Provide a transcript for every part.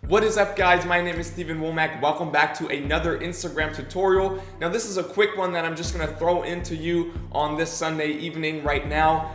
What is up, guys? My name is Wommack. Welcome back to another Instagram tutorial. Now this is a quick one that I'm just gonna throw into you on this Sunday evening right now.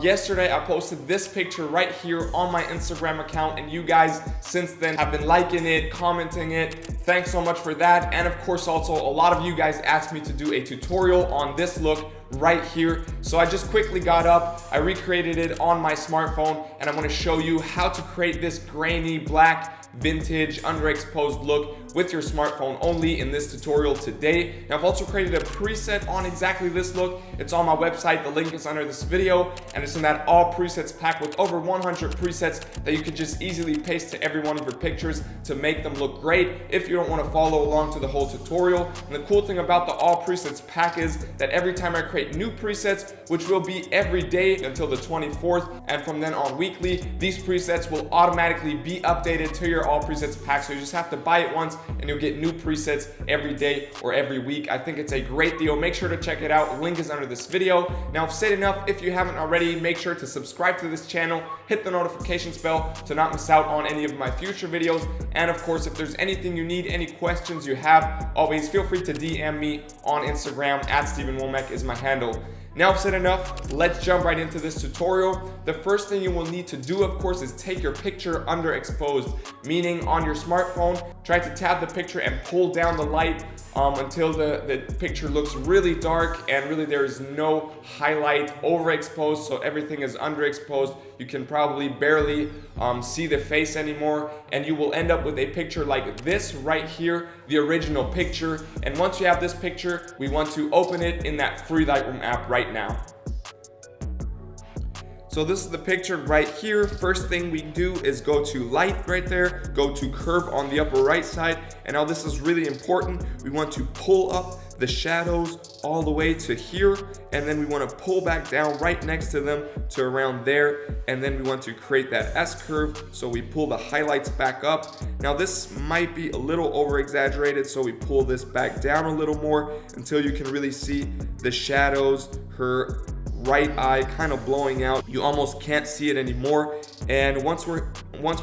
Yesterday I posted this picture right here on my Instagram account, and you guys since then have been liking it, commenting it. Thanks so much for that. And of course also a lot of you guys asked me to do a tutorial on this look right here. So I just quickly got up, I recreated it on my smartphone, and I'm gonna show you how to create this grainy black vintage underexposed look with your smartphone only in this tutorial today. Now I've also created a preset on exactly this look. It's on my website, the link is under this video, and it's in that all presets pack with over 100 presets that you could just easily paste to every one of your pictures to make them look great if you don't want to follow along to the whole tutorial. And the cool thing about the all presets pack is that every time I create new presets, which will be every day until the 24th, and from then on weekly, these presets will automatically be updated to your all presets pack. So you just have to buy it once and you'll get new presets every day or every week. I think it's a great deal. Make sure to check it out. Link is under this video. Now I've said enough. If you haven't already, make sure to subscribe to this channel, hit the notifications bell to not miss out on any of my future videos. And of course, if there's anything you need, any questions you have, always feel free to DM me on Instagram. @StevenWommack is my handle. Now I've said enough, let's jump right into this tutorial. The first thing you will need to do, of course, is take your picture underexposed, meaning on your smartphone, try to tap the picture and pull down the light until the picture looks really dark and really there is no highlight overexposed, so everything is underexposed. You can probably barely see the face anymore, and you will end up with a picture like this right here, the original picture. And once you have this picture, we want to open it in that free Lightroom app right now. So this is the picture right here. First thing we do is go to light right there, go to curve on the upper right side, and now this is really important. We want to pull up the shadows all the way to here, and then we want to pull back down right next to them to around there, and then we want to create that S curve, so we pull the highlights back up. Now this might be a little over exaggerated, so we pull this back down a little more until you can really see the shadows, her right eye kind of blowing out. You almost can't see it anymore. And once we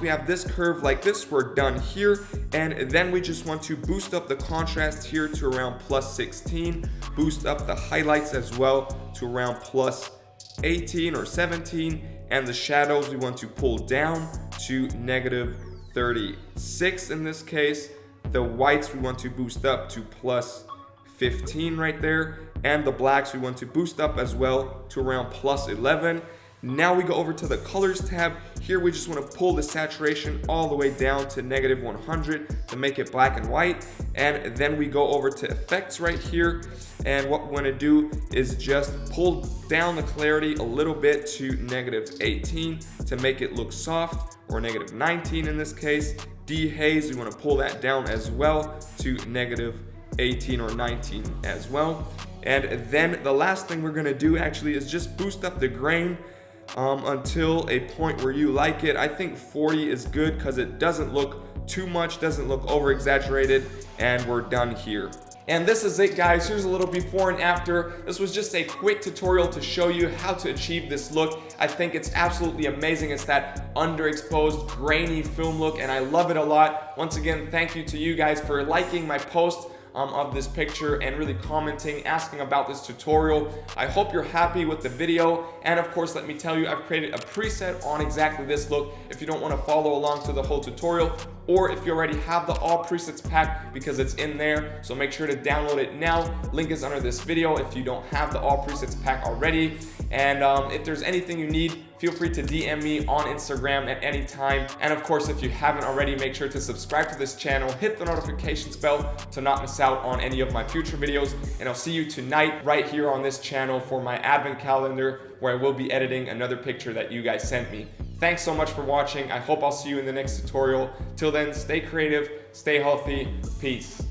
have this curve like this, we're done here. And then we just want to boost up the contrast here to around +16, boost up the highlights as well to around +18 or 17, and the shadows we want to pull down to -36 in this case. The whites we want to boost up to +15 right there, and the blacks we want to boost up as well to around +11. Now we go over to the colors tab. Here we just want to pull the saturation all the way down to -100 to make it black and white. And then we go over to effects right here, and what we want to do is just pull down the clarity a little bit to -18 to make it look soft, or -19 in this case. Dehaze, we want to pull that down as well to -18 or 19 as well. And then the last thing we're gonna do actually is just boost up the grain until a point where you like it. I think 40 is good because it doesn't look too much, doesn't look over exaggerated, and we're done here. And this is it, guys. Here's a little before and after. This was just a quick tutorial to show you how to achieve this look. I think it's absolutely amazing. It's that underexposed, grainy film look, and I love it a lot. Once again, thank you to you guys for liking my post of this picture and really commenting, asking about this tutorial. I hope you're happy with the video, and of course let me tell you, I've created a preset on exactly this look if you don't want to follow along to the whole tutorial, or if you already have the all presets pack, because it's in there. So make sure to download it now. Link is under this video if you don't have the all presets pack already. And if there's anything you need, feel free to DM me on Instagram at any time. And of course, if you haven't already, make sure to subscribe to this channel, hit the notifications bell to not miss out on any of my future videos. And I'll see you tonight right here on this channel for my advent calendar, where I will be editing another picture that you guys sent me. Thanks so much for watching. I hope I'll see you in the next tutorial. Till then, stay creative, stay healthy, peace.